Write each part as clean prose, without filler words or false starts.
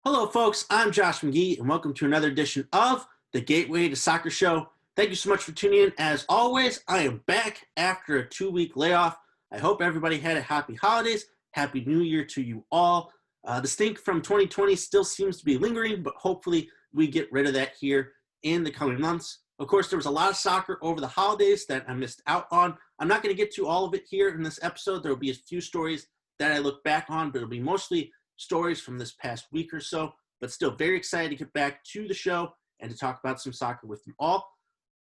Hello, folks. I'm Josh McGee, and welcome to another edition of the Gateway to Soccer Show. Thank you so much for tuning in. As always, I am back after a 2-week layoff. I hope everybody had a happy holidays. Happy New Year to you all. The stink from 2020 still seems to be lingering, but hopefully we get rid of that here in the coming months. Of course, there was a lot of soccer over the holidays that I missed out on. I'm not going to get to all of it here in this episode. There will be a few stories that I look back on, but it'll be mostly stories from this past week or so, but still very excited to get back to the show and to talk about some soccer with you all.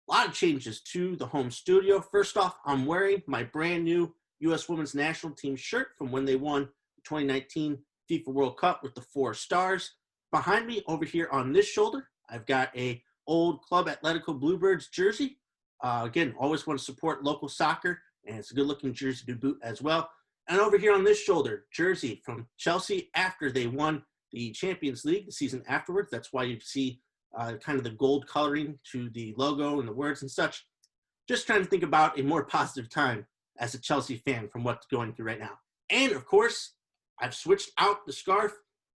A lot of changes to the home studio. First off, I'm wearing my brand new U.S. Women's National Team shirt from when they won the 2019 FIFA World Cup with the 4 stars. Behind me over here on this shoulder, I've got a old Club Atletico Bluebirds jersey. Again, always want to support local soccer, and it's a good looking jersey to boot as well. And over here on this shoulder, jersey from Chelsea after they won the Champions League the season afterwards. That's why you see kind of the gold coloring to the logo and the words and such. Just trying to think about a more positive time as a Chelsea fan from what's going through right now. And of course, I've switched out the scarf.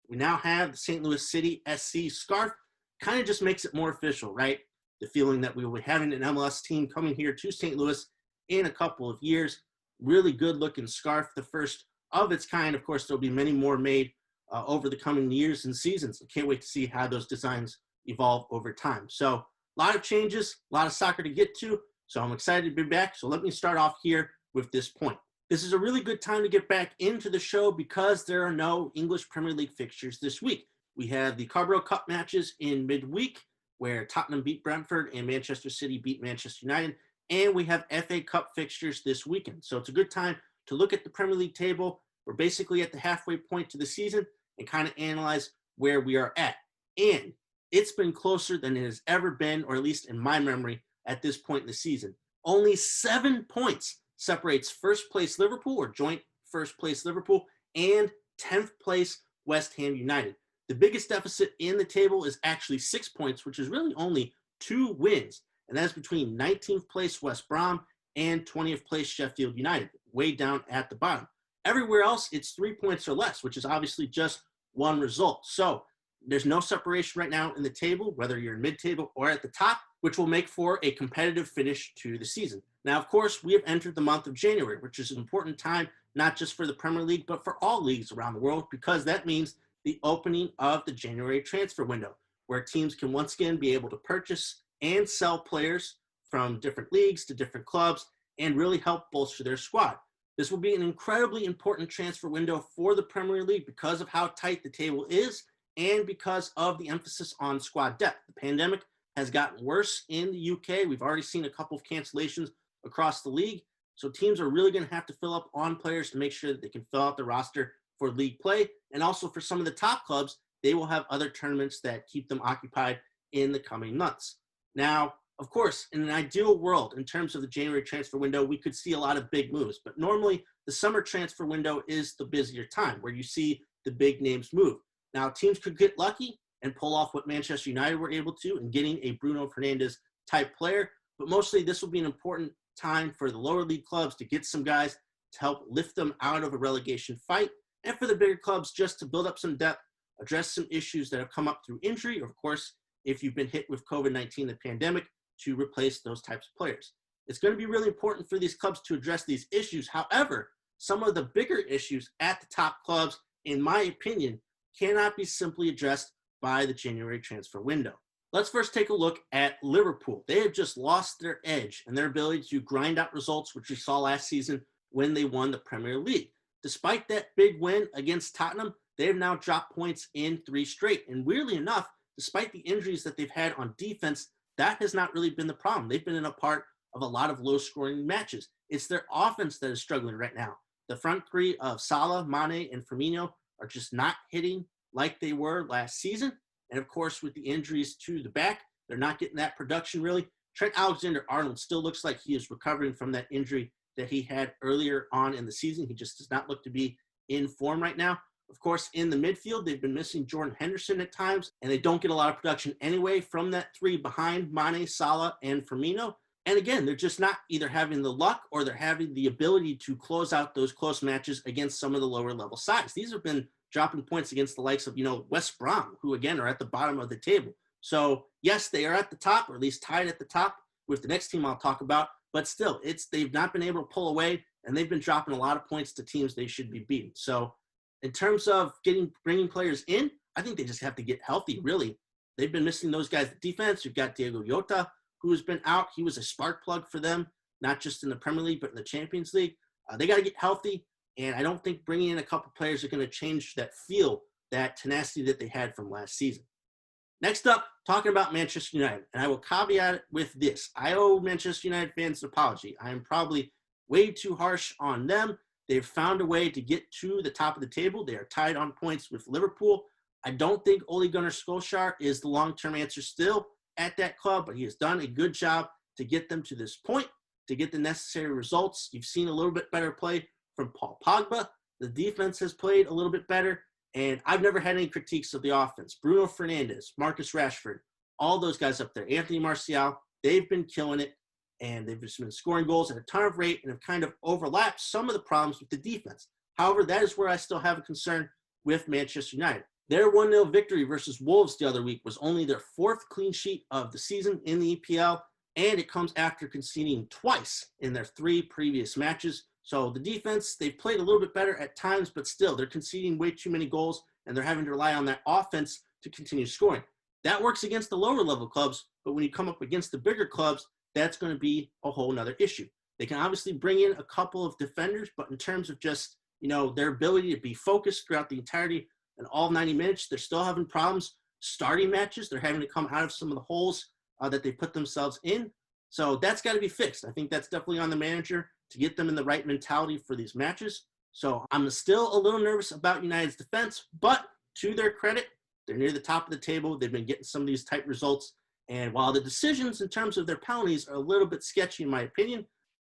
We now have the St. Louis City SC scarf. Kind of just makes it more official, right? The feeling that we will be having an MLS team coming here to St. Louis in a couple of years. Really good looking scarf, the first of its kind. Of course, there'll be many more made over the coming years and seasons. I can't wait to see how those designs evolve over time. So a lot of changes, a lot of soccer to get to. So I'm excited to be back. So let me start off here with this point. This is a really good time to get back into the show because there are no English Premier League fixtures this week. We have the Carabao Cup matches in midweek where Tottenham beat Brentford and Manchester City beat Manchester United. And we have FA Cup fixtures this weekend. So it's a good time to look at the Premier League table. We're basically at the halfway point to the season and kind of analyze where we are at. And it's been closer than it has ever been, or at least in my memory, at this point in the season. Only 7 points separates first place Liverpool, or joint first place Liverpool, and 10th place West Ham United. The biggest deficit in the table is actually 6 points, which is really only 2 wins. And that's between 19th place West Brom and 20th place Sheffield United, way down at the bottom. Everywhere else, it's 3 points or less, which is obviously just one result. So there's no separation right now in the table, whether you're in mid-table or at the top, which will make for a competitive finish to the season. Now, of course, we have entered the month of January, which is an important time, not just for the Premier League, but for all leagues around the world, because that means the opening of the January transfer window, where teams can once again be able to purchase and sell players from different leagues to different clubs and really help bolster their squad. This will be an incredibly important transfer window for the Premier League because of how tight the table is and because of the emphasis on squad depth. The pandemic has gotten worse in the UK. We've already seen a couple of cancellations across the league. So teams are really going to have to fill up on players to make sure that they can fill out the roster for league play. And also for some of the top clubs, they will have other tournaments that keep them occupied in the coming months. Now, of course, in an ideal world, in terms of the January transfer window, we could see a lot of big moves. But normally, the summer transfer window is the busier time where you see the big names move. Now, teams could get lucky and pull off what Manchester United were able to in getting a Bruno Fernandes type player. But mostly, this will be an important time for the lower league clubs to get some guys to help lift them out of a relegation fight, and for the bigger clubs just to build up some depth, address some issues that have come up through injury, or of course, if you've been hit with COVID-19, the pandemic, to replace those types of players. It's going to be really important for these clubs to address these issues. However, some of the bigger issues at the top clubs, in my opinion, cannot be simply addressed by the January transfer window. Let's first take a look at Liverpool. They have just lost their edge and their ability to grind out results, which we saw last season when they won the Premier League. Despite that big win against Tottenham, they have now dropped points in 3 straight. And weirdly enough, despite the injuries that they've had on defense, that has not really been the problem. They've been in a part of a lot of low-scoring matches. It's their offense that is struggling right now. The front three of Salah, Mane, and Firmino are just not hitting like they were last season. And of course, with the injuries to the back, they're not getting that production really. Trent Alexander-Arnold still looks like he is recovering from that injury that he had earlier on in the season. He just does not look to be in form right now. Of course, in the midfield, they've been missing Jordan Henderson at times, and they don't get a lot of production anyway from that 3 behind Mane, Salah, and Firmino. And again, they're just not either having the luck or they're having the ability to close out those close matches against some of the lower level sides. These have been dropping points against the likes of, West Brom, who again are at the bottom of the table. So yes, they are at the top, or at least tied at the top with the next team I'll talk about, but still, they've not been able to pull away, and they've been dropping a lot of points to teams they should be beating. So in terms of bringing players in, I think they just have to get healthy, really. They've been missing those guys at defense. You've got Diego Jota, who's been out. He was a spark plug for them, not just in the Premier League, but in the Champions League. They got to get healthy, and I don't think bringing in a couple players are going to change that feel, that tenacity that they had from last season. Next up, talking about Manchester United, and I will caveat it with this. I owe Manchester United fans an apology. I am probably way too harsh on them. They've found a way to get to the top of the table. They are tied on points with Liverpool. I don't think Ole Gunnar Solskjaer is the long-term answer still at that club, but he has done a good job to get them to this point, to get the necessary results. You've seen a little bit better play from Paul Pogba. The defense has played a little bit better, and I've never had any critiques of the offense. Bruno Fernandes, Marcus Rashford, all those guys up there, Anthony Martial, they've been killing it, and they've just been scoring goals at a ton of rate and have kind of overlapped some of the problems with the defense. However, that is where I still have a concern with Manchester United. Their 1-0 victory versus Wolves the other week was only their 4th clean sheet of the season in the EPL, and it comes after conceding twice in their 3 previous matches. So the defense, they've played a little bit better at times, but still, they're conceding way too many goals, and they're having to rely on that offense to continue scoring. That works against the lower level clubs, but when you come up against the bigger clubs, that's going to be a whole nother issue. They can obviously bring in a couple of defenders, but in terms of just, their ability to be focused throughout the entirety and all 90 minutes, they're still having problems starting matches. They're having to come out of some of the holes that they put themselves in. So that's got to be fixed. I think that's definitely on the manager to get them in the right mentality for these matches. So I'm still a little nervous about United's defense, but to their credit, they're near the top of the table. They've been getting some of these tight results. And while the decisions in terms of their penalties are a little bit sketchy, in my opinion,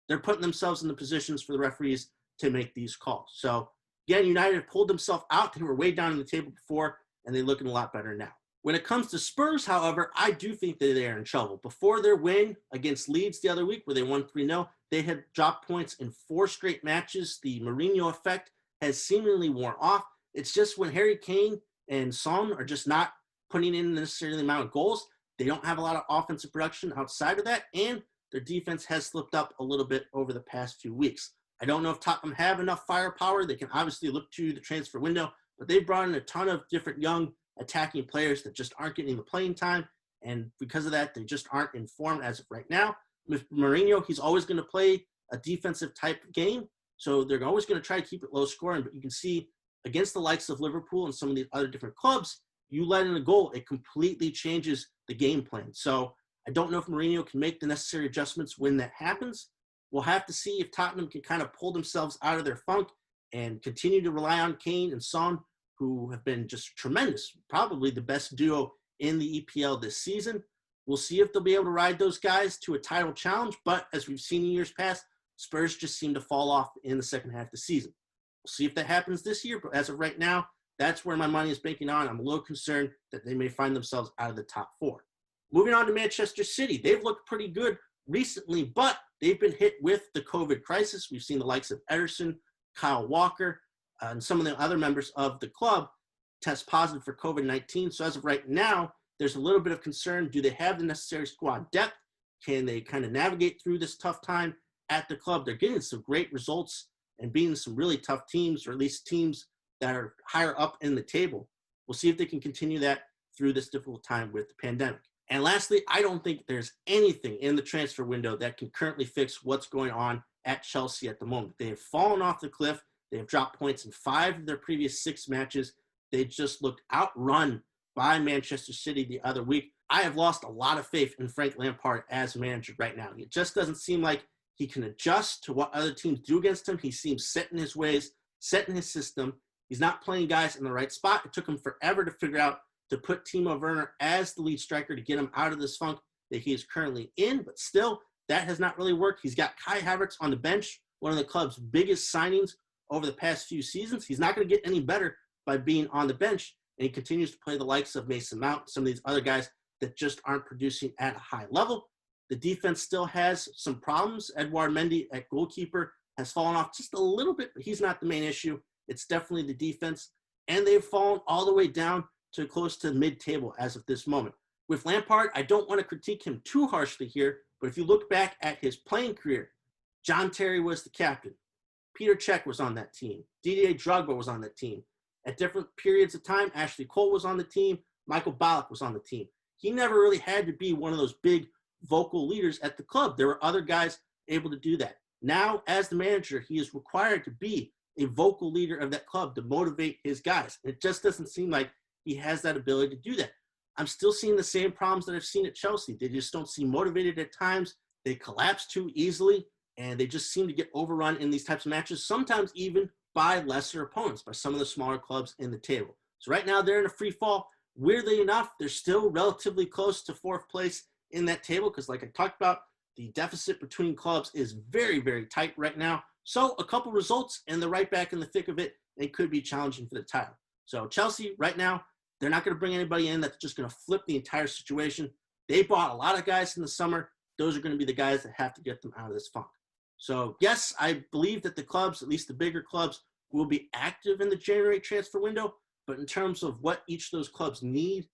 they're putting themselves in the positions for the referees to make these calls. So again, United pulled themselves out. They were way down on the table before, and they're looking a lot better now. When it comes to Spurs, however, I do think that they are in trouble. Before their win against Leeds the other week, where they won 3-0, they had dropped points in 4 straight matches. The Mourinho effect has seemingly worn off. It's just when Harry Kane and Son are just not putting in the necessary amount of goals, they don't have a lot of offensive production outside of that, and their defense has slipped up a little bit over the past few weeks. I don't know if Tottenham have enough firepower. They can obviously look to the transfer window, but they've brought in a ton of different young attacking players that just aren't getting the playing time, and because of that, they just aren't in form as of right now. With Mourinho, he's always going to play a defensive type game, so they're always going to try to keep it low scoring, but you can see against the likes of Liverpool and some of the other different clubs, you let in a goal, it completely changes the game plan. So I don't know if Mourinho can make the necessary adjustments when that happens. We'll have to see if Tottenham can kind of pull themselves out of their funk and continue to rely on Kane and Son, who have been just tremendous, probably the best duo in the EPL this season. We'll see if they'll be able to ride those guys to a title challenge, but as we've seen in years past, Spurs just seem to fall off in the second half of the season. We'll see if that happens this year, but as of right now, that's where my money is banking on. I'm a little concerned that they may find themselves out of the top 4. Moving on to Manchester City. They've looked pretty good recently, but they've been hit with the COVID crisis. We've seen the likes of Ederson, Kyle Walker, and some of the other members of the club test positive for COVID-19. So as of right now, there's a little bit of concern. Do they have the necessary squad depth? Can they kind of navigate through this tough time at the club? They're getting some great results and beating some really tough teams, or at least teams that are higher up in the table. We'll see if they can continue that through this difficult time with the pandemic. And lastly, I don't think there's anything in the transfer window that can currently fix what's going on at Chelsea at the moment. They have fallen off the cliff. They have dropped points in 5 of their previous 6 matches. They just looked outrun by Manchester City the other week. I have lost a lot of faith in Frank Lampard as a manager right now. It just doesn't seem like he can adjust to what other teams do against him. He seems set in his ways, set in his system. He's not playing guys in the right spot. It took him forever to figure out to put Timo Werner as the lead striker to get him out of this funk that he is currently in, but still, that has not really worked. He's got Kai Havertz on the bench, one of the club's biggest signings over the past few seasons. He's not going to get any better by being on the bench, and he continues to play the likes of Mason Mount, some of these other guys that just aren't producing at a high level. The defense still has some problems. Edouard Mendy at goalkeeper has fallen off just a little bit, but he's not the main issue. It's definitely the defense. and they've fallen all the way down to close to mid-table as of this moment. With Lampard, I don't want to critique him too harshly here, but if you look back at his playing career, John Terry was the captain. Peter Cech was on that team. Didier Drogba was on that team. At different periods of time, Ashley Cole was on the team. Michael Ballack was on the team. He never really had to be one of those big vocal leaders at the club. There were other guys able to do that. Now, as the manager, he is required to be a vocal leader of that club to motivate his guys. And it just doesn't seem like he has that ability to do that. I'm still seeing the same problems that I've seen at Chelsea. They just don't seem motivated at times. They collapse too easily, and they just seem to get overrun in these types of matches, sometimes even by lesser opponents, by some of the smaller clubs in the table. So right now they're in a free fall. Weirdly enough, they're still relatively close to fourth place in that table because, like I talked about, the deficit between clubs is very, very tight right now. So a couple results and they're right back in the thick of it. It could be challenging for the title. So Chelsea right now, they're not going to bring anybody in that's just going to flip the entire situation. They bought a lot of guys in the summer. Those are going to be the guys that have to get them out of this funk. So yes, I believe that the clubs, at least the bigger clubs, will be active in the January transfer window. But in terms of what each of those clubs need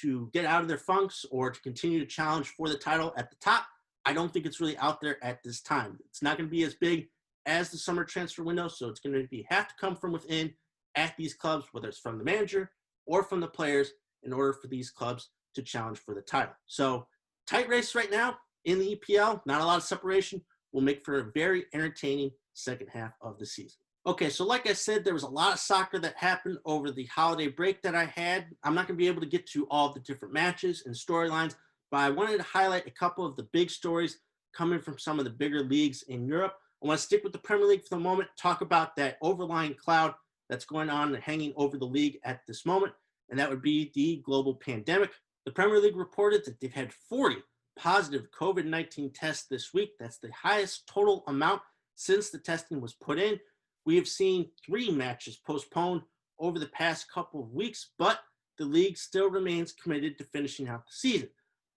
to get out of their funks or to continue to challenge for the title at the top, I don't think it's really out there at this time. It's not going to be as big as the summer transfer window, so it's going to have to come from within at these clubs, whether it's from the manager or from the players, in order for these clubs to challenge for the title. So tight race right now in the EPL, not a lot of separation, will make for a very entertaining second half of the season. Okay, so like I said, there was a lot of soccer that happened over the holiday break that I had. I'm not going to be able to get to all the different matches and storylines, but I wanted to highlight a couple of the big stories coming from some of the bigger leagues in Europe. I want to stick with the Premier League for the moment, talk about that overlying cloud that's going on and hanging over the league at this moment, and that would be the global pandemic. The Premier League reported that they've had 40 positive COVID-19 tests this week. That's the highest total amount since the testing was put in. We have seen 3 matches postponed over the past couple of weeks, but the league still remains committed to finishing out the season.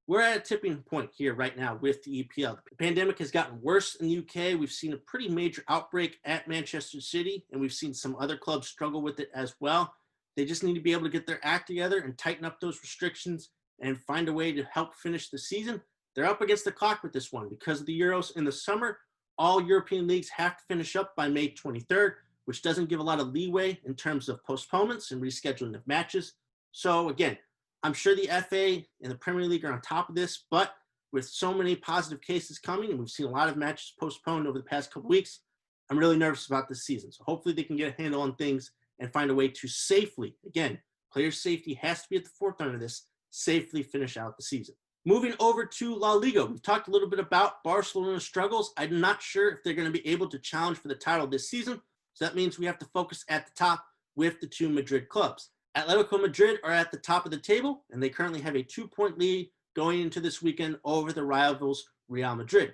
We're at a tipping point here right now with the EPL. The pandemic has gotten worse in the UK. We've seen a pretty major outbreak at Manchester City, and we've seen some other clubs struggle with it as well. They just need to be able to get their act together and tighten up those restrictions and find a way to help finish the season. They're up against the clock with this one because of the Euros in the summer. All European leagues have to finish up by May 23rd, which doesn't give a lot of leeway in terms of postponements and rescheduling of matches. So again, I'm sure the FA and the Premier League are on top of this, but with so many positive cases coming, and we've seen a lot of matches postponed over the past couple weeks, I'm really nervous about this season. So hopefully they can get a handle on things and find a way to safely, again, player safety has to be at the forefront of this, safely finish out the season. Moving over to La Liga, we've talked a little bit about Barcelona's struggles. I'm not sure if they're going to be able to challenge for the title this season, so that means we have to focus at the top with the 2 Madrid clubs. Atletico Madrid are at the top of the table, and they currently have a 2-point lead going into this weekend over the rivals Real Madrid.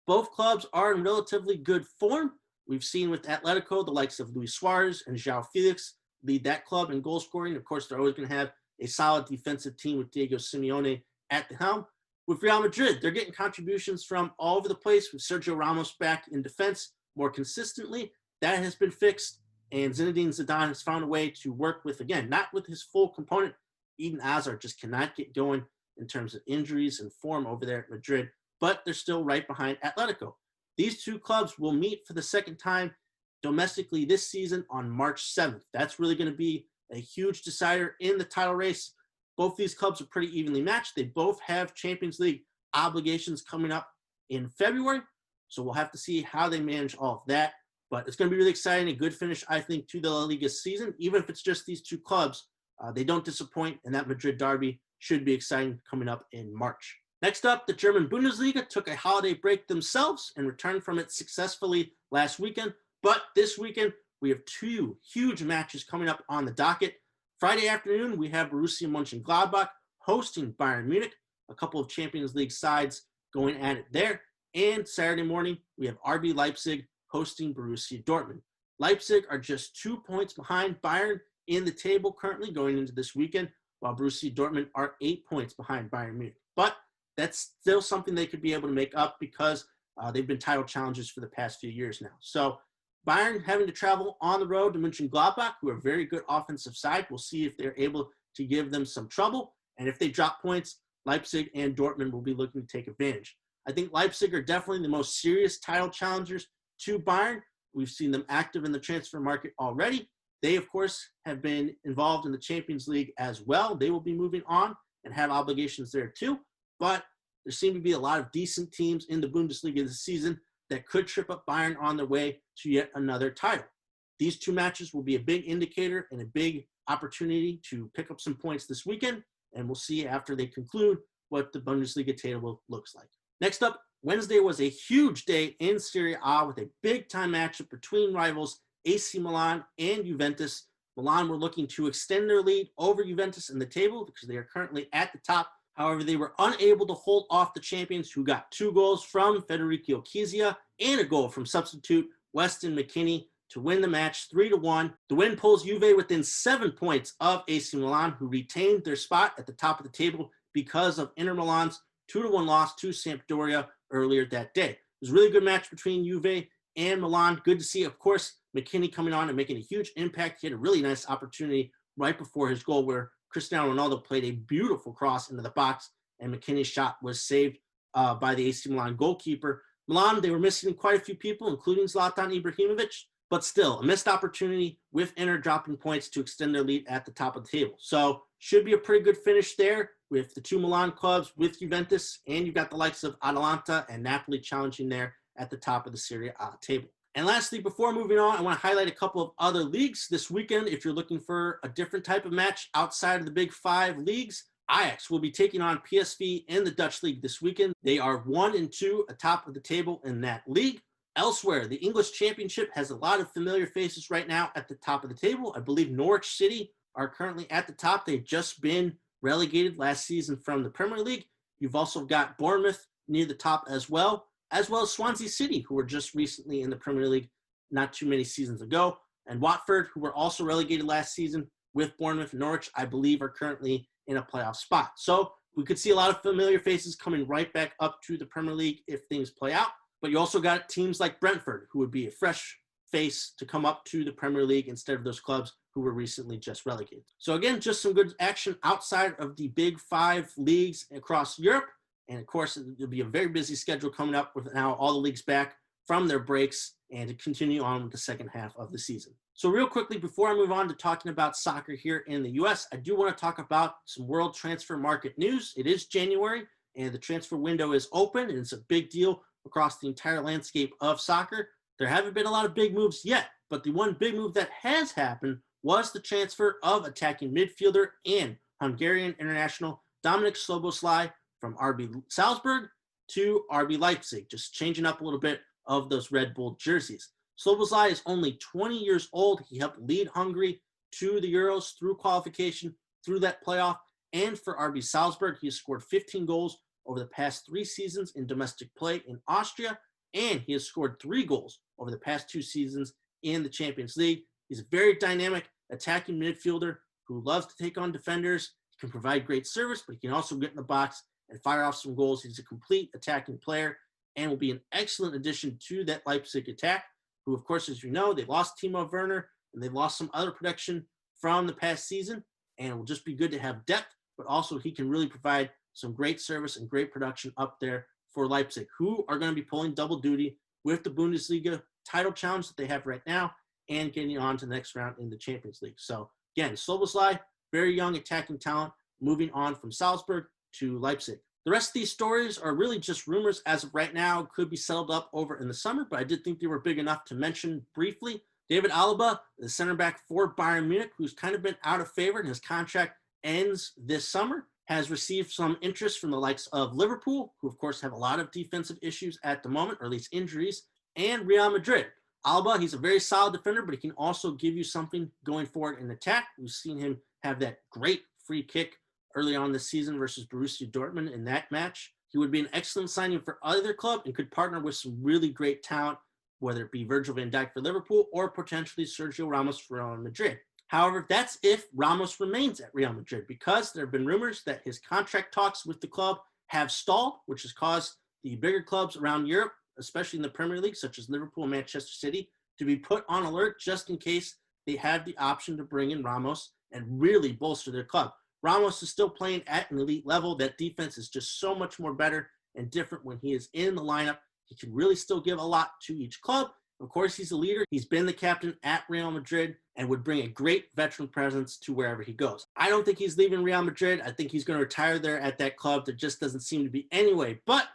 Both clubs are in relatively good form. We've seen with Atletico the likes of Luis Suarez and João Felix lead that club in goal scoring. Of course, they're always going to have a solid defensive team with Diego Simeone at the helm. With Real Madrid, they're getting contributions from all over the place, with Sergio Ramos back in defense more consistently. That has been fixed, and Zinedine Zidane has found a way to work with, again, not with his full component. Eden Hazard just cannot get going in terms of injuries and form over there at Madrid, but they're still right behind Atletico. These 2 clubs will meet for the second time domestically this season on March 7th. That's really going to be a huge decider in the title race. Both these clubs are pretty evenly matched. They both have Champions League obligations coming up in February, so we'll have to see how they manage all of that. But it's going to be really exciting, a good finish, I think, to the La Liga season. Even if it's just these 2 clubs, they don't disappoint, and that Madrid derby should be exciting coming up in March. Next up, the German Bundesliga took a holiday break themselves and returned from it successfully last weekend. But this weekend, we have 2 huge matches coming up on the docket. Friday afternoon, we have Borussia Mönchengladbach hosting Bayern Munich, a couple of Champions League sides going at it there. And Saturday morning, we have RB Leipzig hosting Borussia Dortmund. Leipzig are just 2 points behind Bayern in the table currently going into this weekend, while Borussia Dortmund are 8 points behind Bayern Munich. But that's still something they could be able to make up because they've been title challengers for the past few years now. So Bayern having to travel on the road to Mönchengladbach, who are a very good offensive side. We'll see if they're able to give them some trouble. And if they drop points, Leipzig and Dortmund will be looking to take advantage. I think Leipzig are definitely the most serious title challengers to Bayern. We've seen them active in the transfer market already. They, of course, have been involved in the Champions League as well. They will be moving on and have obligations there too. But there seem to be a lot of decent teams in the Bundesliga this season that could trip up Bayern on their way to yet another title. These two matches will be a big indicator and a big opportunity to pick up some points this weekend, and we'll see after they conclude what the Bundesliga table looks like. Next up, Wednesday was a huge day in Serie A with a big-time matchup between rivals AC Milan and Juventus. Milan were looking to extend their lead over Juventus in the table because they are currently at the top. However, they were unable to hold off the champions, who got 2 goals from Federico Chiesa and a goal from substitute Weston McKennie to win the match 3-1. The win pulls Juve within 7 points of AC Milan, who retained their spot at the top of the table because of Inter Milan's 2-1 loss to Sampdoria earlier that day. It was a really good match between Juve and Milan. Good to see, of course, McKennie coming on and making a huge impact. He had a really nice opportunity right before his goal where Cristiano Ronaldo played a beautiful cross into the box, and McKennie's shot was saved by the AC Milan goalkeeper. Milan, they were missing quite a few people, including Zlatan Ibrahimovic, but still a missed opportunity with Inter dropping points to extend their lead at the top of the table. So should be a pretty good finish there with the 2 Milan clubs, with Juventus, and you've got the likes of Atalanta and Napoli challenging there at the top of the Serie A table. And lastly, before moving on, I want to highlight a couple of other leagues this weekend. If you're looking for a different type of match outside of the big 5 leagues, Ajax will be taking on PSV in the Dutch league this weekend. They are 1-2 atop of the table in that league. Elsewhere, the English Championship has a lot of familiar faces right now at the top of the table. I believe Norwich City are currently at the top. They've just been relegated last season from the Premier League. You've also got Bournemouth near the top as well as Swansea City, who were just recently in the Premier League not too many seasons ago. And Watford, who were also relegated last season with Bournemouth and Norwich, I believe are currently in a playoff spot. So we could see a lot of familiar faces coming right back up to the Premier League if things play out. But you also got teams like Brentford, who would be a fresh face to come up to the Premier League instead of those clubs who were recently just relegated. So again, just some good action outside of the big 5 leagues across Europe. And of course, there'll be a very busy schedule coming up with now all the leagues back from their breaks and to continue on with the second half of the season. So real quickly, before I move on to talking about soccer here in the U.S., I do want to talk about some world transfer market news. It is January, and the transfer window is open, and it's a big deal across the entire landscape of soccer. There haven't been a lot of big moves yet, but the one big move that has happened was the transfer of attacking midfielder and Hungarian international Dominik Szoboszlai from RB Salzburg to RB Leipzig, just changing up a little bit of those Red Bull jerseys. Szoboszlai is only 20 years old. He helped lead Hungary to the Euros through qualification, through that playoff, and for RB Salzburg, he has scored 15 goals over the past 3 seasons in domestic play in Austria, and he has scored 3 goals over the past 2 seasons in the Champions League. He's a very dynamic attacking midfielder who loves to take on defenders. He can provide great service, but he can also get in the box and fire off some goals. He's a complete attacking player and will be an excellent addition to that Leipzig attack, who, of course, as you know, they lost Timo Werner and they lost some other production from the past season, and it will just be good to have depth, but also he can really provide some great service and great production up there for Leipzig, who are going to be pulling double duty with the Bundesliga title challenge that they have right now and getting on to the next round in the Champions League. So again, Szoboszlai, very young attacking talent, moving on from Salzburg to Leipzig. The rest of these stories are really just rumors as of right now. Could be settled up over in the summer, but I did think they were big enough to mention briefly. David Alaba, the center back for Bayern Munich, who's kind of been out of favor and his contract ends this summer, has received some interest from the likes of Liverpool, who of course have a lot of defensive issues at the moment, or at least injuries, and Real Madrid. Alaba, he's a very solid defender, but he can also give you something going forward in attack. We've seen him have that great free kick early on this season versus Borussia Dortmund in that match. He would be an excellent signing for either club and could partner with some really great talent, whether it be Virgil van Dijk for Liverpool or potentially Sergio Ramos for Real Madrid. However, that's if Ramos remains at Real Madrid, because there have been rumors that his contract talks with the club have stalled, which has caused the bigger clubs around Europe, especially in the Premier League, such as Liverpool and Manchester City, to be put on alert just in case they have the option to bring in Ramos and really bolster their club. Ramos is still playing at an elite level. That defense is just so much more better and different when he is in the lineup. He can really still give a lot to each club. Of course, he's a leader. He's been the captain at Real Madrid and would bring a great veteran presence to wherever he goes. I don't think he's leaving Real Madrid. I think he's going to retire there at that club. There just doesn't seem to be any way. But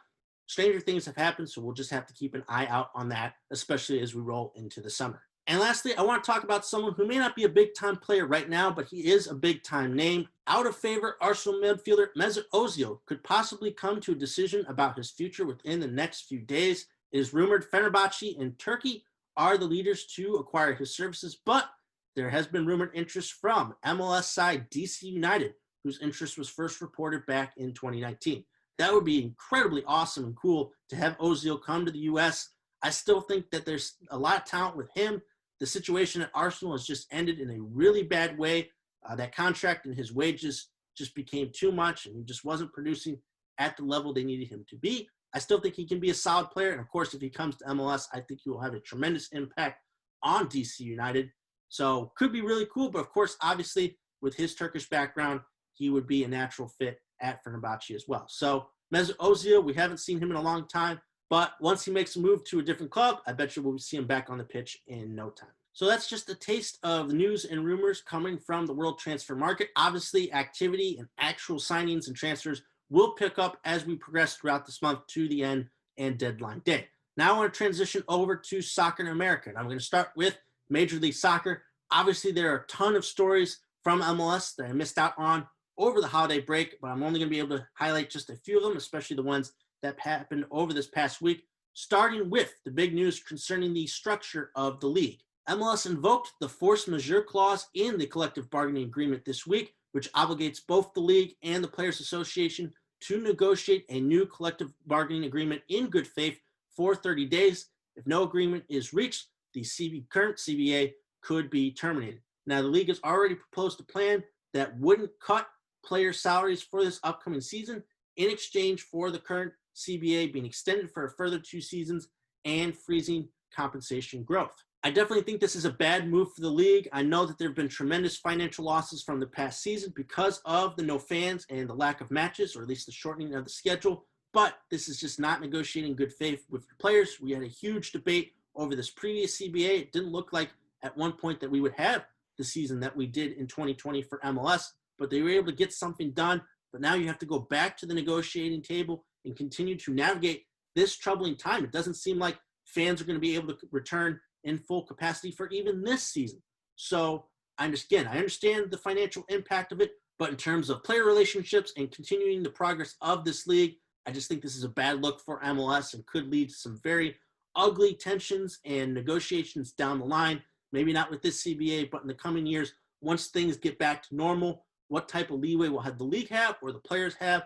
stranger things have happened, so we'll just have to keep an eye out on that, especially as we roll into the summer. And lastly, I want to talk about someone who may not be a big-time player right now, but he is a big-time name. Out of favor, Arsenal midfielder Mesut Ozil could possibly come to a decision about his future within the next few days. It is rumored Fenerbahce and Turkey are the leaders to acquire his services, but there has been rumored interest from MLS side DC United, whose interest was first reported back in 2019. That would be incredibly awesome and cool to have Ozil come to the U.S. I still think that there's a lot of talent with him. The situation at Arsenal has just ended in a really bad way. That contract and his wages just became too much, and he just wasn't producing at the level they needed him to be. I still think he can be a solid player, and of course, if he comes to MLS, I think he will have a tremendous impact on DC United. So could be really cool, but of course, obviously, with his Turkish background, he would be a natural fit at Fenerbahce as well. So Mesut Ozil, we haven't seen him in a long time, but once he makes a move to a different club, I bet you we'll see him back on the pitch in no time. So that's just a taste of the news and rumors coming from the world transfer market. Obviously, activity and actual signings and transfers will pick up as we progress throughout this month to the end and deadline day. Now I want to transition over to soccer in America. And I'm going to start with Major League Soccer. Obviously, there are a ton of stories from MLS that I missed out on over the holiday break, but I'm only going to be able to highlight just a few of them, especially the ones that happened over this past week, starting with the big news concerning the structure of the league. MLS invoked the force majeure clause in the collective bargaining agreement this week, which obligates both the league and the Players Association to negotiate a new collective bargaining agreement in good faith for 30 days. If no agreement is reached, the current CBA could be terminated. Now, the league has already proposed a plan that wouldn't cut player salaries for this upcoming season in exchange for the current CBA being extended for a further 2 seasons and freezing compensation growth. I definitely think this is a bad move for the league. I know that there have been tremendous financial losses from the past season because of the no fans and the lack of matches, or at least the shortening of the schedule, but this is just not negotiating good faith with the players. We had a huge debate over this previous CBA. It didn't look like at one point that we would have the season that we did in 2020 for MLS, but they were able to get something done. But now you have to go back to the negotiating table and continue to navigate this troubling time. It doesn't seem like fans are going to be able to return in full capacity for even this season. So I understand the financial impact of it, but in terms of player relationships and continuing the progress of this league, I just think this is a bad look for MLS and could lead to some very ugly tensions and negotiations down the line. Maybe not with this CBA, but in the coming years, once things get back to normal, what type of leeway will have the league have or the players have?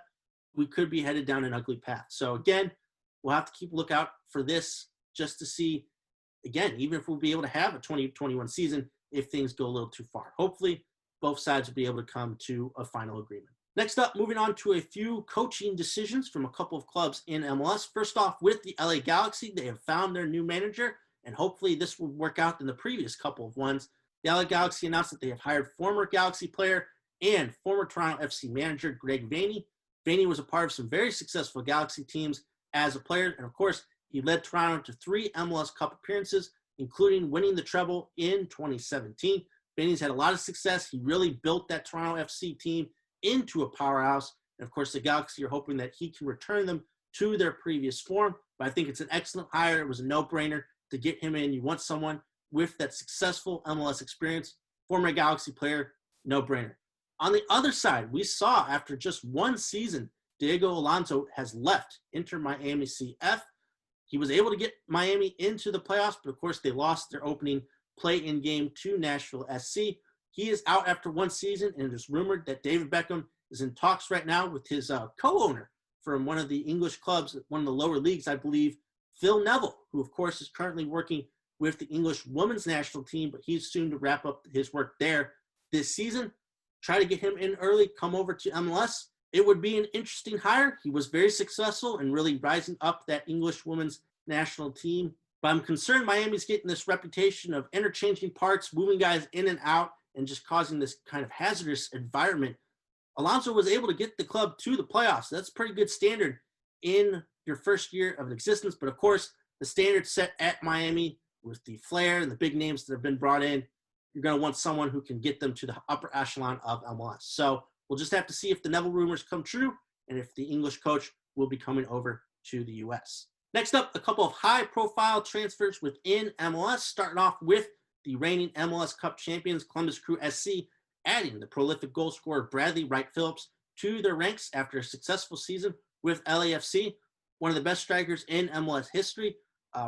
We could be headed down an ugly path. So again, we'll have to keep a lookout for this just to see, again, even if we'll be able to have a 2021 season, if things go a little too far. Hopefully, both sides will be able to come to a final agreement. Next up, moving on to a few coaching decisions from a couple of clubs in MLS. First off, with the LA Galaxy, they have found their new manager, and hopefully this will work out in the previous couple of ones. The LA Galaxy announced that they have hired former Galaxy player and former Toronto FC manager Greg Vanney. Vanney was a part of some very successful Galaxy teams as a player, and of course, he led Toronto to 3 MLS Cup appearances, including winning the treble in 2017. Vanney's had a lot of success. He really built that Toronto FC team into a powerhouse. And of course, the Galaxy are hoping that he can return them to their previous form. But I think it's an excellent hire. It was a no-brainer to get him in. You want someone with that successful MLS experience, former Galaxy player, no-brainer. On the other side, we saw after just 1 season, Diego Alonso has left Inter Miami CF. He was able to get Miami into the playoffs, but of course they lost their opening play-in game to Nashville SC. He is out after 1 season, and it is rumored that David Beckham is in talks right now with his co-owner from one of the English clubs, one of the lower leagues, I believe, Phil Neville, who of course is currently working with the English women's national team, but he's soon to wrap up his work there this season. Try to get him in early, come over to MLS. It would be an interesting hire. He was very successful in really rising up that English women's national team But I'm concerned Miami's getting this reputation of interchanging parts, moving guys in and out, and just causing this kind of hazardous environment. Alonso was able to get the club to the playoffs. That's a pretty good standard in your first year of existence. But of course, the standard set at Miami with the flair and the big names that have been brought in, you're going to want someone who can get them to the upper echelon of MLS. So we'll just have to see if the Neville rumors come true and if the English coach will be coming over to the U.S. Next up, a couple of high-profile transfers within MLS, starting off with the reigning MLS Cup champions, Columbus Crew SC, adding the prolific goal scorer Bradley Wright Phillips to their ranks after a successful season with LAFC, one of the best strikers in MLS history.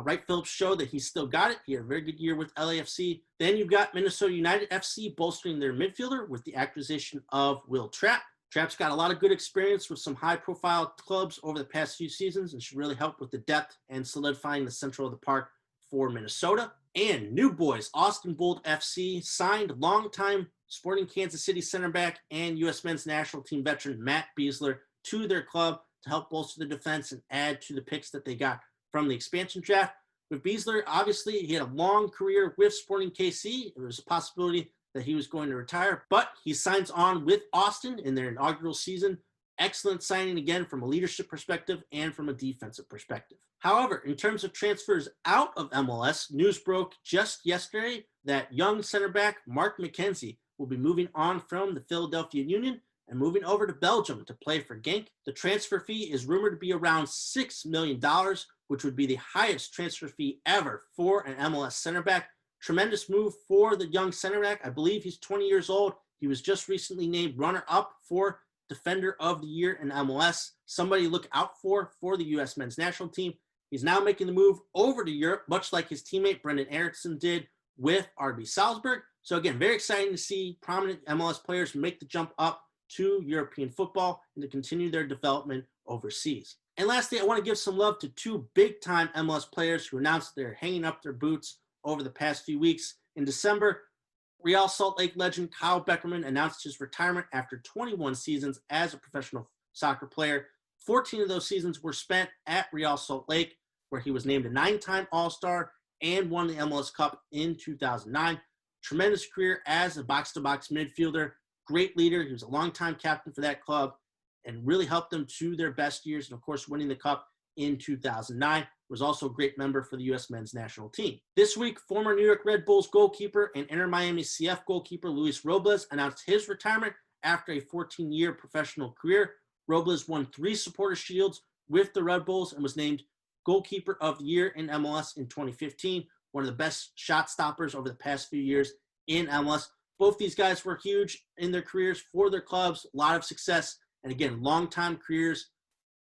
Wright Phillips showed that he's still got it. He had a very good year with LAFC. Then you've got Minnesota United FC bolstering their midfielder with the acquisition of Will Trapp. Trapp's got a lot of good experience with some high-profile clubs over the past few seasons and should really help with the depth and solidifying the central of the park for Minnesota. And new boys, Austin Bold FC signed longtime Sporting Kansas City center back and U.S. men's national team veteran Matt Besler to their club to help bolster the defense and add to the picks that they got from the expansion draft. With Besler, obviously, he had a long career with Sporting KC. There was a possibility that he was going to retire, but he signs on with Austin in their inaugural season. Excellent signing again from a leadership perspective and from a defensive perspective. However, in terms of transfers out of MLS, news broke just yesterday that young center back Mark McKenzie will be moving on from the Philadelphia Union and moving over to Belgium to play for Genk. The transfer fee is rumored to be around $6 million, which would be the highest transfer fee ever for an MLS center back. Tremendous move for the young center back. I believe he's 20 years old. He was just recently named runner-up for Defender of the Year in MLS. Somebody to look out for the U.S. men's national team. He's now making the move over to Europe, much like his teammate Brendan Eriksson did with RB Salzburg. So again, very exciting to see prominent MLS players make the jump up to European football and to continue their development overseas. And lastly, I want to give some love to two big-time MLS players who announced they're hanging up their boots over the past few weeks. In December, Real Salt Lake legend Kyle Beckerman announced his retirement after 21 seasons as a professional soccer player. 14 of those seasons were spent at Real Salt Lake, where he was named a 9-time All-Star and won the MLS Cup in 2009. Tremendous career as a box-to-box midfielder. Great leader. He was a longtime captain for that club and really helped them to their best years. And, of course, winning the Cup in 2009. Was also a great member for the U.S. men's national team. This week, former New York Red Bulls goalkeeper and Inter Miami CF goalkeeper Luis Robles announced his retirement after a 14-year professional career. Robles won 3 Supporter Shields with the Red Bulls and was named Goalkeeper of the Year in MLS in 2015, one of the best shot stoppers over the past few years in MLS. Both these guys were huge in their careers for their clubs, a lot of success, and again, long-time careers.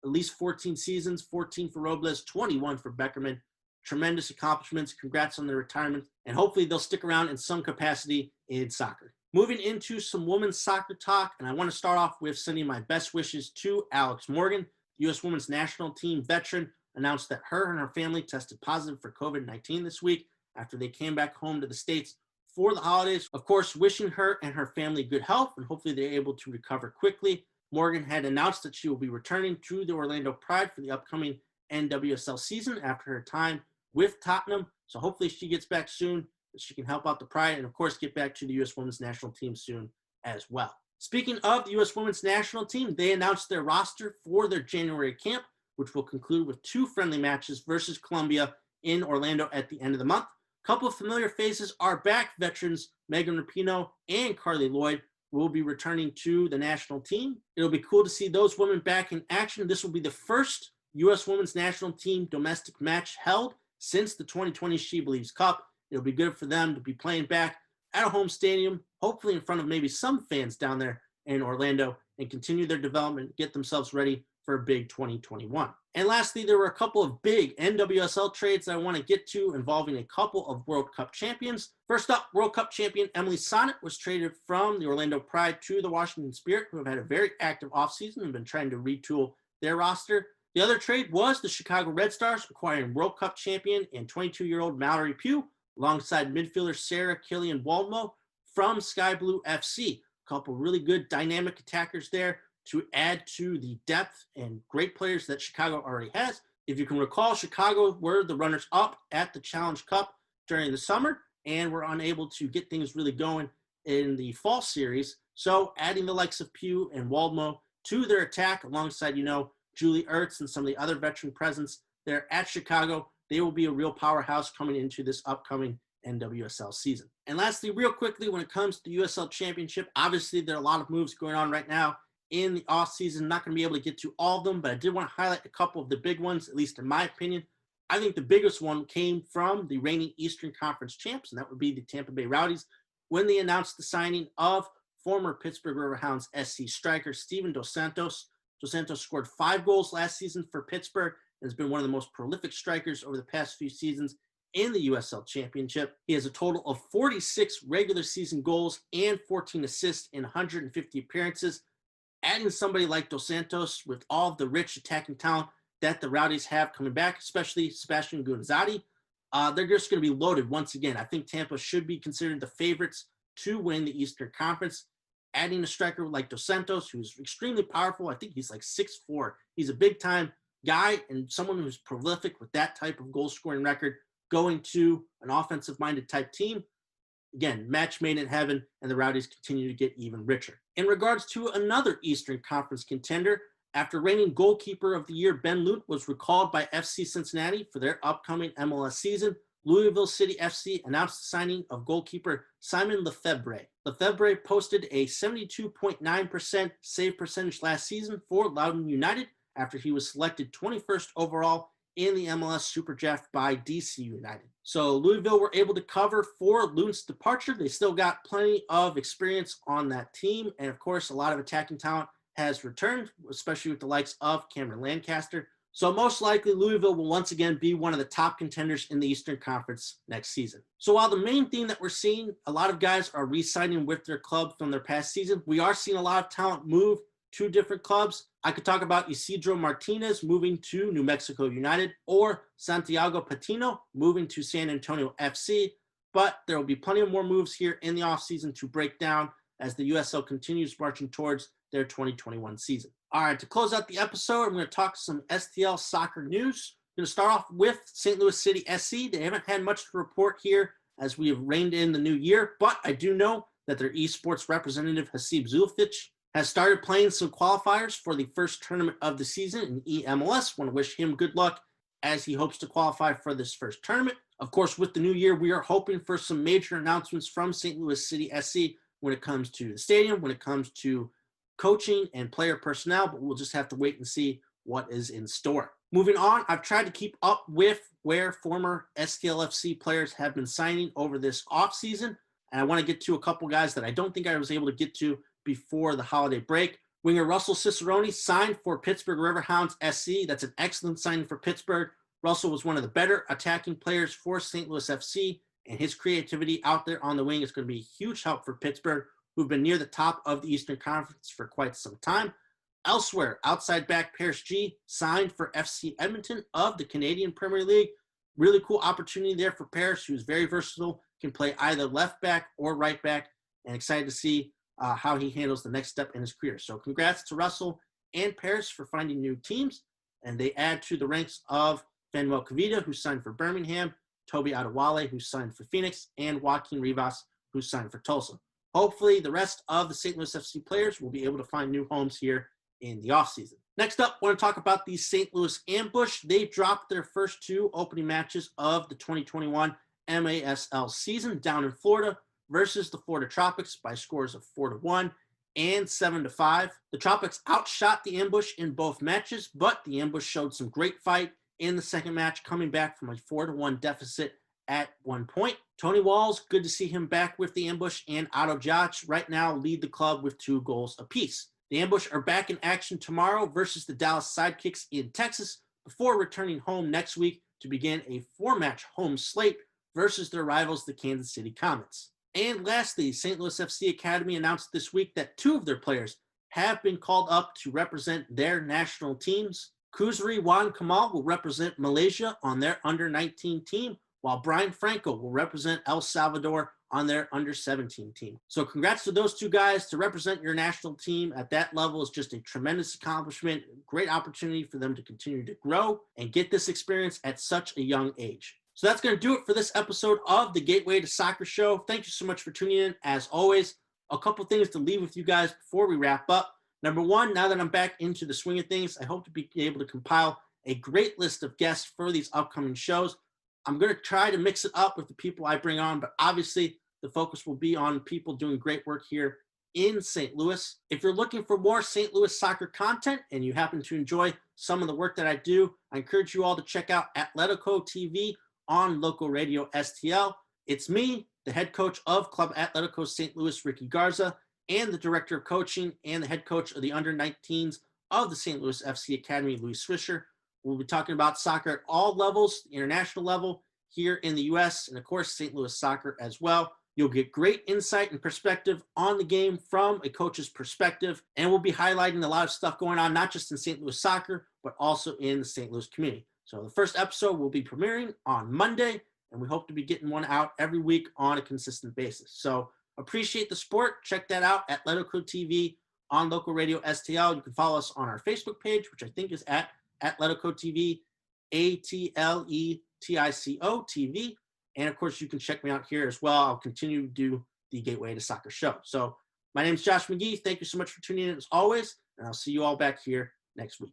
At least 14 seasons, 14 for Robles, 21 for Beckerman. Tremendous accomplishments. Congrats on their retirement. And hopefully they'll stick around in some capacity in soccer. Moving into some women's soccer talk, and I want to start off with sending my best wishes to Alex Morgan. U.S. women's national team veteran announced that her and her family tested positive for COVID-19 this week after they came back home to the States for the holidays. Of course, wishing her and her family good health, and hopefully they're able to recover quickly. Morgan had announced that she will be returning to the Orlando Pride for the upcoming NWSL season after her time with Tottenham. So hopefully she gets back soon, that she can help out the Pride and, of course, get back to the U.S. women's national team soon as well. Speaking of the U.S. women's national team, they announced their roster for their January camp, which will conclude with 2 friendly matches versus Colombia in Orlando at the end of the month. A couple of familiar faces are back. Veterans Megan Rapinoe and Carly Lloyd will be returning to the national team. It'll be cool to see those women back in action. This will be the first U.S. women's national team domestic match held since the 2020 She Believes Cup. It'll be good for them to be playing back at a home stadium, hopefully in front of maybe some fans down there in Orlando, and continue their development, get themselves ready for a big 2021. And lastly, there were a couple of big NWSL trades that I want to get to involving a couple of World Cup champions. First up, World Cup champion Emily Sonnet was traded from the Orlando Pride to the Washington Spirit, who have had a very active offseason and been trying to retool their roster. The other trade was the Chicago Red Stars acquiring World Cup champion and 22-year-old Mallory Pugh alongside midfielder Sarah Killian-Waldmo from Sky Blue FC. A couple really good dynamic attackers there to add to the depth and great players that Chicago already has. If you can recall, Chicago were the runners-up at the Challenge Cup during the summer and were unable to get things really going in the fall series. So adding the likes of Pugh and Waldmo to their attack alongside, Julie Ertz and some of the other veteran presence there at Chicago, they will be a real powerhouse coming into this upcoming NWSL season. And lastly, real quickly, when it comes to the USL Championship, obviously there are a lot of moves going on right now in the offseason. Not going to be able to get to all of them, but I did want to highlight a couple of the big ones, at least in my opinion. I think the biggest one came from the reigning Eastern Conference champs, and that would be the Tampa Bay Rowdies, when they announced the signing of former Pittsburgh Riverhounds SC striker Steven Dos Santos. Dos Santos scored 5 goals last season for Pittsburgh and has been one of the most prolific strikers over the past few seasons in the USL Championship. He has a total of 46 regular season goals and 14 assists in 150 appearances. Adding somebody like Dos Santos with all of the rich attacking talent that the Rowdies have coming back, especially Sebastian Guinzati, they're just going to be loaded once again. I think Tampa should be considered the favorites to win the Eastern Conference. Adding a striker like Dos Santos, who's extremely powerful. I think he's like 6'4". He's a big-time guy and someone who's prolific with that type of goal-scoring record, going to an offensive-minded type team. Again, match made in heaven, and the Rowdies continue to get even richer. In regards to another Eastern Conference contender, after reigning goalkeeper of the year Ben Lute was recalled by FC Cincinnati for their upcoming MLS season, Louisville City FC announced the signing of goalkeeper Simon Lefebvre. Lefebvre posted a 72.9% save percentage last season for Loudoun United after he was selected 21st overall in the MLS Super Draft by DC United. So Louisville were able to cover for Lute's departure. They still got plenty of experience on that team, and of course a lot of attacking talent has returned, especially with the likes of Cameron Lancaster. So most likely Louisville will once again be one of the top contenders in the Eastern Conference next season. So while the main theme that we're seeing, a lot of guys are re-signing with their club from their past season, we are seeing a lot of talent move to different clubs. I could talk about Isidro Martinez moving to New Mexico United or Santiago Patino moving to San Antonio FC, but there will be plenty of more moves here in the offseason to break down as the USL continues marching towards their 2021 season. All right, to close out the episode, I'm going to talk some STL soccer news. I'm going to start off with St. Louis City SC. They haven't had much to report here as we have reined in the new year, but I do know that their esports representative, Hasib Zulfic, has started playing some qualifiers for the first tournament of the season in EMLS. Want to wish him good luck as he hopes to qualify for this first tournament. Of course, with the new year, we are hoping for some major announcements from St. Louis City SC when it comes to the stadium, when it comes to coaching and player personnel, but we'll just have to wait and see what is in store. Moving on, I've tried to keep up with where former STLFC players have been signing over this offseason, and I want to get to a couple guys that I don't think I was able to get to before the holiday break. Winger Russell Cicerone signed for Pittsburgh Riverhounds SC. That's an excellent signing for Pittsburgh. Russell was one of the better attacking players for St. Louis FC, and his creativity out there on the wing is going to be a huge help for Pittsburgh, who've been near the top of the Eastern Conference for quite some time. Elsewhere, outside back Paris G signed for FC Edmonton of the Canadian Premier League. Really cool opportunity there for Paris, who's very versatile, can play either left back or right back, and excited to see how he handles the next step in his career. So congrats to Russell and Paris for finding new teams, and they add to the ranks of Fanuel Kavita, who signed for Birmingham, Toby Adewale, who signed for Phoenix, and Joaquin Rivas, who signed for Tulsa. Hopefully, the rest of the St. Louis FC players will be able to find new homes here in the offseason. Next up, I want to talk about the St. Louis Ambush. They dropped their first 2 opening matches of the 2021 MASL season down in Florida versus the Florida Tropics by scores of 4-1 and 7-5. The Tropics outshot the Ambush in both matches, but the Ambush showed some great fight in the second match, coming back from a 4-1 deficit at one point. Tony Walls, good to see him back with the Ambush, and Otto Jach right now lead the club with 2 goals apiece. The Ambush are back in action tomorrow versus the Dallas Sidekicks in Texas before returning home next week to begin a 4-match home slate versus their rivals, the Kansas City Comets. And lastly, St. Louis FC Academy announced this week that 2 of their players have been called up to represent their national teams. Kuzri Wan Kamal will represent Malaysia on their under-19 team, while Brian Franco will represent El Salvador on their under-17 team. So congrats to those two guys. To represent your national team at that level is just a tremendous accomplishment, great opportunity for them to continue to grow and get this experience at such a young age. So that's going to do it for this episode of the Gateway to Soccer Show. Thank you so much for tuning in. As always, a couple things to leave with you guys before we wrap up. Number one, now that I'm back into the swing of things, I hope to be able to compile a great list of guests for these upcoming shows. I'm going to try to mix it up with the people I bring on, but obviously the focus will be on people doing great work here in St. Louis. If you're looking for more St. Louis soccer content and you happen to enjoy some of the work that I do, I encourage you all to check out Atletico TV on local radio STL. It's me, the head coach of Club Atletico St. Louis, Ricky Garza, and the director of coaching and the head coach of the under-19s of the St. Louis FC Academy, Luis Swisher. We'll be talking about soccer at all levels, the international level, here in the U.S., and of course, St. Louis soccer as well. You'll get great insight and perspective on the game from a coach's perspective, and we'll be highlighting a lot of stuff going on, not just in St. Louis soccer, but also in the St. Louis community. So the first episode will be premiering on Monday, and we hope to be getting one out every week on a consistent basis. So appreciate the support. Check that out at Atletico TV on local radio STL. You can follow us on our Facebook page, which I think is at Atletico TV, ATLETICO TV. And of course, you can check me out here as well. I'll continue to do the Gateway to Soccer show. So my name is Josh McGee. Thank you so much for tuning in as always, and I'll see you all back here next week.